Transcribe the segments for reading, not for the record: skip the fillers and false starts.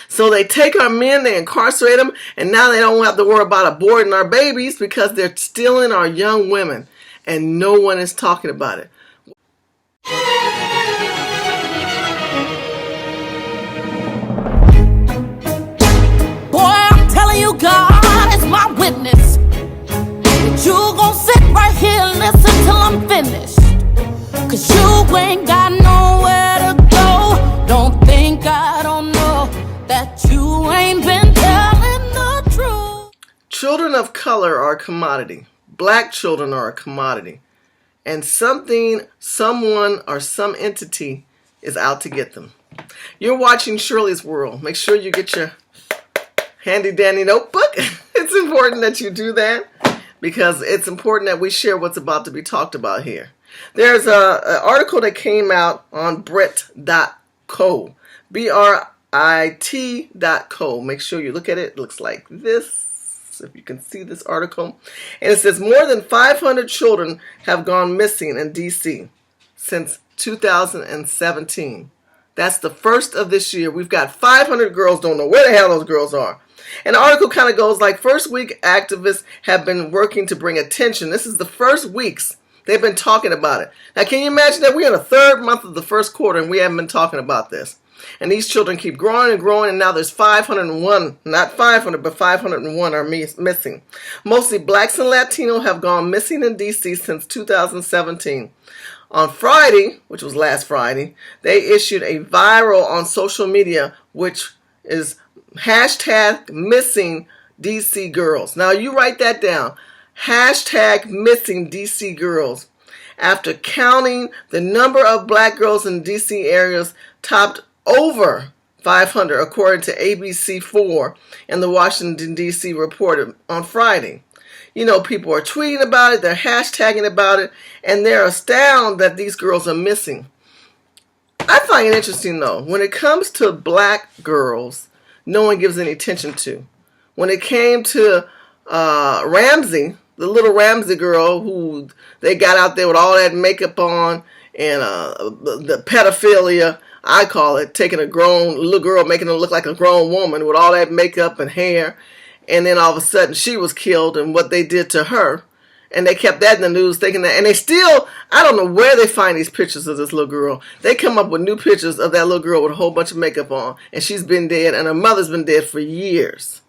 So they take our men, they incarcerate them, and now they don't have to worry about aborting our babies because they're stealing our young women, and no one is talking about it. Boy, I'm telling you, God is my witness. You gon' sit right here and listen till I'm finished. Cause you ain't got nowhere to go. Don't think I don't know that you ain't been telling the truth. Children of color are a commodity. Black children are a commodity. And something, someone, or some entity is out to get them. You're watching Shirley's World. Make sure you get your handy dandy notebook. It's important that you do that because it's important that we share what's about to be talked about here. There's an article that came out on Brit.co, BRIT.co. Make sure you look at it. It looks like this, if you can see this article. And it says more than 500 children have gone missing in D.C. since 2017. That's the first of this year. We've got 500 girls, don't know where the hell those girls are. And the article kind of goes like, first week activists have been working to bring attention. This is the first weeks they've been talking about it. Now, can you imagine that we're in the third month of the first quarter and we haven't been talking about this? And these children keep growing and growing, and now there's 501, not 500, but 501 are missing. Mostly blacks and Latino have gone missing in D.C. since 2017. On Friday, which was last Friday, they issued a viral on social media, which is hashtag missing DC girls. Now you write that down. Hashtag missing DC girls. After counting, the number of black girls in DC areas topped over 500, according to ABC4 and the Washington DC reported on Friday. You know, people are tweeting about it, they're hashtagging about it, and they're astounded that these girls are missing. I find it interesting, though, when it comes to black girls, no one gives any attention to. When it came to Ramsey, the little Ramsey girl who they got out there with all that makeup on and the pedophilia, I call it, taking a grown little girl, making her look like a grown woman with all that makeup and hair, and then all of a sudden she was killed and what they did to her. And they kept that in the news, thinking that, and they still, I don't know where they find these pictures of this little girl. They come up with new pictures of that little girl with a whole bunch of makeup on, and she's been dead, and her mother's been dead for years.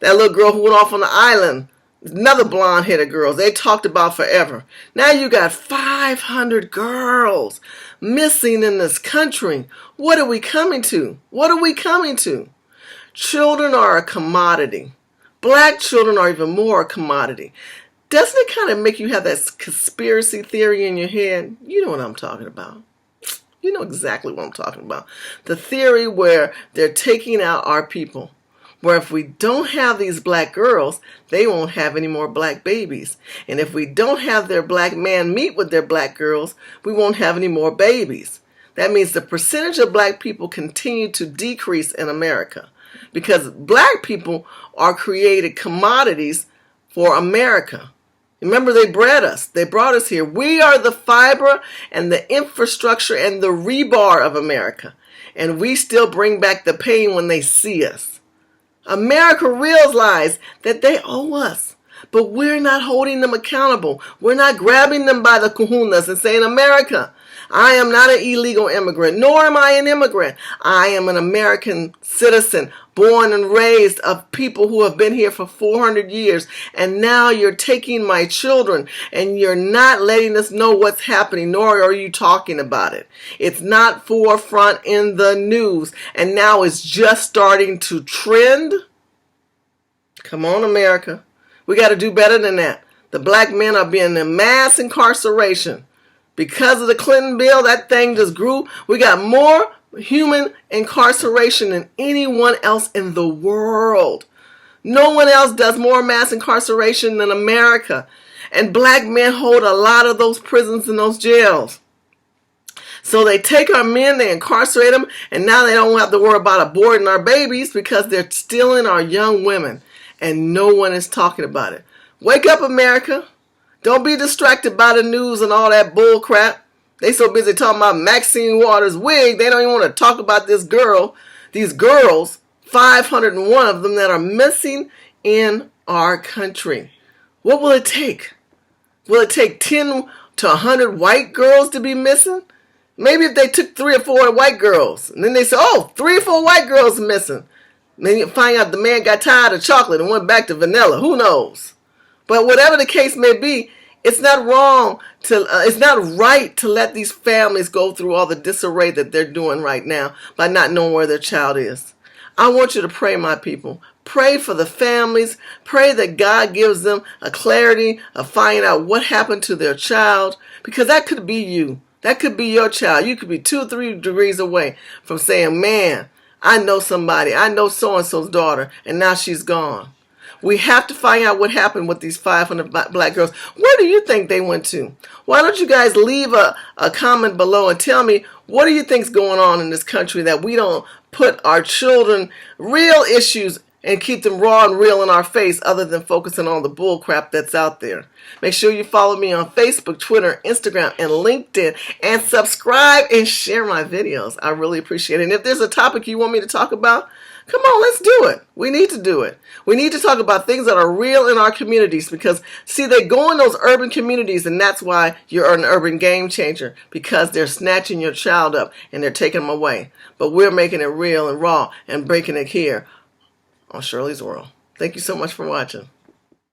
That little girl who went off on the island, another blonde-headed girl, they talked about forever. Now you got 500 girls missing in this country. What are we coming to? What are we coming to? Children are a commodity. Black children are even more a commodity. Doesn't it kind of make you have that conspiracy theory in your head? You know what I'm talking about. You know exactly what I'm talking about. The theory where they're taking out our people. Where if we don't have these black girls, they won't have any more black babies. And if we don't have their black man meet with their black girls, we won't have any more babies. That means the percentage of black people continue to decrease in America. Because black people are created commodities for America. Remember, they bred us. They brought us here. We are the fiber and the infrastructure and the rebar of America. And we still bring back the pain when they see us. America realizes that they owe us. But we're not holding them accountable. We're not grabbing them by the kahunas and saying, America, I am not an illegal immigrant, nor am I an immigrant. I am an American citizen, born and raised of people who have been here for 400 years. And now you're taking my children and you're not letting us know what's happening, nor are you talking about it. It's not forefront in the news. And now it's just starting to trend. Come on, America. We got to do better than that. The black men are being in mass incarceration. Because of the Clinton bill, that thing just grew. We got more human incarceration than anyone else in the world. No one else does more mass incarceration than America. And black men hold a lot of those prisons and those jails. So they take our men, they incarcerate them, and now they don't have to worry about aborting our babies because they're stealing our young women. And no one is talking about it. Wake up, America. Don't be distracted by the news and all that bull crap. They so busy talking about Maxine Waters' wig, they don't even want to talk about this girl, these girls, 501 of them that are missing in our country. What will it take? Will it take 10 to 100 white girls to be missing? Maybe if they took 3 or 4 white girls, and then they say, oh, 3 or 4 white girls are missing. Then you find out the man got tired of chocolate and went back to vanilla. Who knows? But whatever the case may be, it's not wrong to, it's not right to let these families go through all the disarray that they're doing right now by not knowing where their child is. I want you to pray, my people. Pray for the families. Pray that God gives them a clarity of finding out what happened to their child, because that could be you. That could be your child. You could be 2 or 3 degrees away from saying, man, I know somebody. I know so-and-so's daughter, and now she's gone. We have to find out what happened with these 500 black girls. Where do you think they went to? Why don't you guys leave a comment below and tell me, what do you think's going on in this country that we don't put our children real issues and keep them raw and real in our face, other than focusing on the bull crap that's out there? Make sure you follow me on Facebook, Twitter, Instagram, and LinkedIn, and subscribe and share my videos. I really appreciate it. And if there's a topic you want me to talk about, come on, let's do it. We need to do it. We need to talk about things that are real in our communities, because, see, they go in those urban communities, and that's why you're an urban game changer, because they're snatching your child up and they're taking them away. But we're making it real and raw and breaking it here on Shirley's World. Thank you so much for watching.